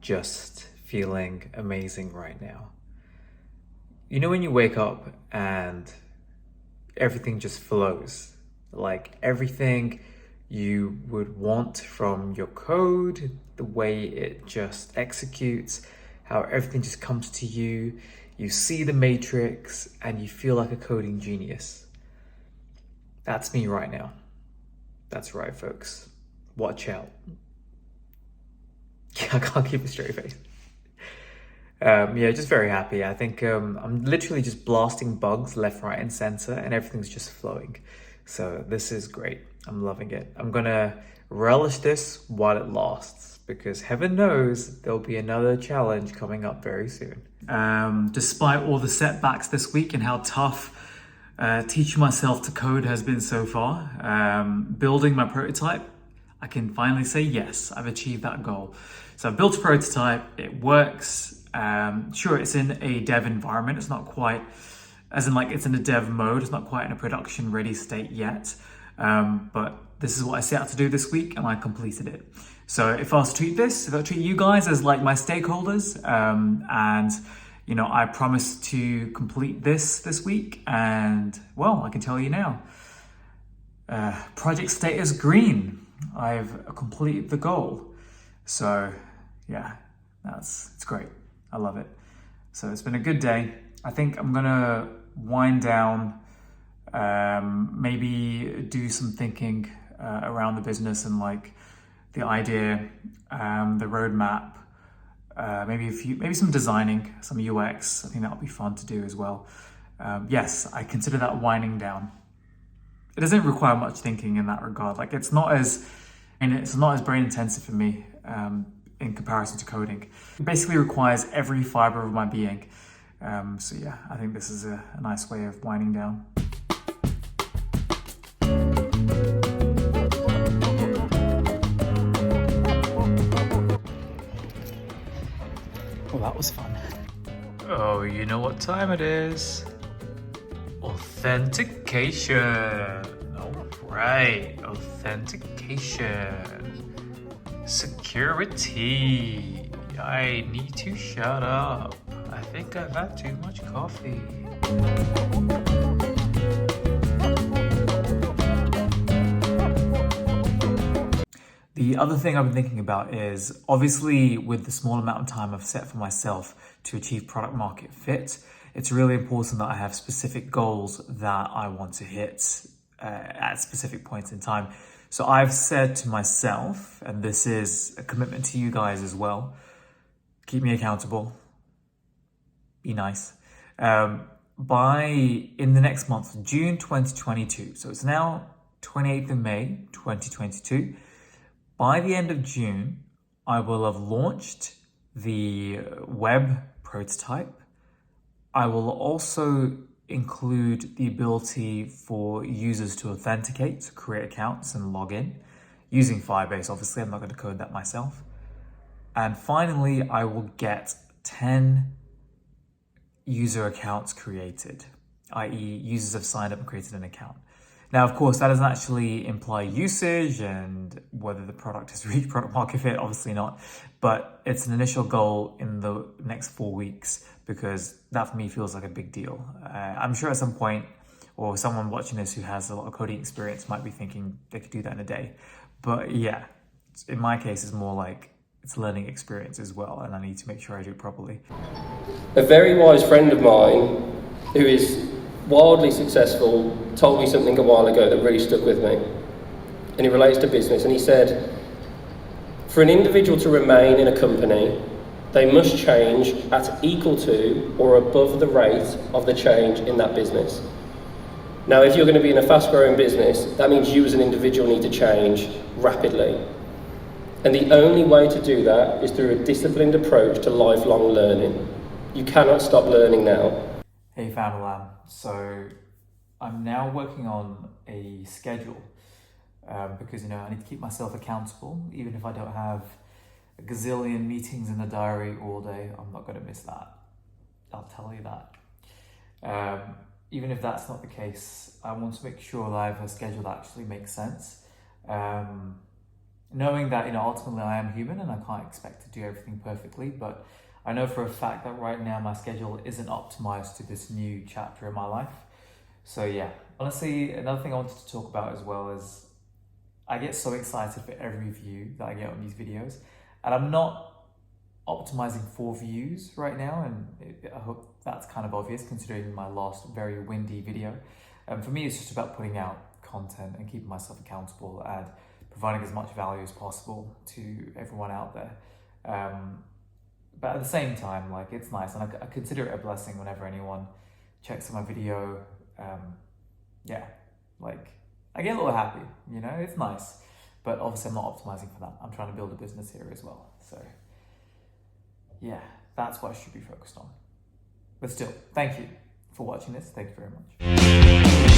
just feeling amazing right now. You know when you wake up and everything just flows, like everything you would want from your code, the way it just executes, how everything just comes to you, you see the matrix and you feel like a coding genius. That's me right now. That's right, folks. Watch out. I can't keep a straight face. Yeah, just very happy. I think I'm literally just blasting bugs left, right, and center, and everything's just flowing. So this is great. I'm loving it. I'm gonna relish this while it lasts, because heaven knows there'll be another challenge coming up very soon. Despite all the setbacks this week and how tough teaching myself to code has been so far, building my prototype, I can finally say yes, I've achieved that goal. So I've built a prototype, it works. Sure, it's in a dev environment. It's not quite, as in like it's in a dev mode. It's not quite in a production ready state yet. But this is what I set out to do this week and I completed it. So if I was to treat this, if I treat you guys as like my stakeholders, and you know, I promised to complete this week, and well, I can tell you now, project status green. I've completed the goal. So yeah, it's great. I love it. So it's been a good day. I think I'm gonna wind down, maybe do some thinking around the business and like the idea, the roadmap, maybe some designing, some UX. I think that'll be fun to do as well. Yes, I consider that winding down. It doesn't require much thinking in that regard. Like it's not as brain intensive for me in comparison to coding. It basically requires every fiber of my being. So yeah, I think this is a nice way of winding down. Well, that was fun. Oh, you know what time it is? Authentication. All right, authentication. Security. I need to shut up. I think I've had too much coffee. The other thing I've been thinking about is, obviously with the small amount of time I've set for myself to achieve product market fit, it's really important that I have specific goals that I want to hit at specific points in time. So I've said to myself, and this is a commitment to you guys as well, keep me accountable, be nice. In the next month, June 2022, so it's now 28th of May 2022, by the end of June, I will have launched the web prototype. I will also include the ability for users to authenticate, to create accounts and log in using Firebase. Obviously, I'm not going to code that myself. And finally, I will get 10 user accounts created, i.e. users have signed up and created an account. Now, of course, that doesn't actually imply usage and whether the product has reached product market fit, obviously not, but it's an initial goal in the next 4 weeks because that for me feels like a big deal. I'm sure at some point, or someone watching this who has a lot of coding experience might be thinking they could do that in a day. But yeah, in my case, it's more like it's a learning experience as well, and I need to make sure I do it properly. A very wise friend of mine who is wildly successful told me something a while ago that really stuck with me, and it relates to business. And he said, for an individual to remain in a company, they must change at equal to or above the rate of the change in that business. Now, if you're going to be in a fast-growing business, that means you as an individual need to change rapidly. And the only way to do that is through a disciplined approach to lifelong learning. You cannot stop learning now. Hey Famalam, so I'm now working on a schedule because I need to keep myself accountable. Even if I don't have a gazillion meetings in the diary all day, I'm not going to miss that. I'll tell you that. Even if that's not the case, I want to make sure that I have a schedule that actually makes sense. And knowing that, ultimately I am human and I can't expect to do everything perfectly, but I know for a fact that right now my schedule isn't optimized to this new chapter in my life. So yeah, honestly, another thing I wanted to talk about as well is I get so excited for every view that I get on these videos, and I'm not optimizing for views right now, and I hope that's kind of obvious considering my last very windy video. For me, it's just about putting out content and keeping myself accountable and providing as much value as possible to everyone out there. But at the same time, like, it's nice, and I consider it a blessing whenever anyone checks out my video. Yeah, like, I get a little happy, it's nice. But obviously I'm not optimizing for that. I'm trying to build a business here as well. So yeah, that's what I should be focused on. But still, thank you for watching this. Thank you very much.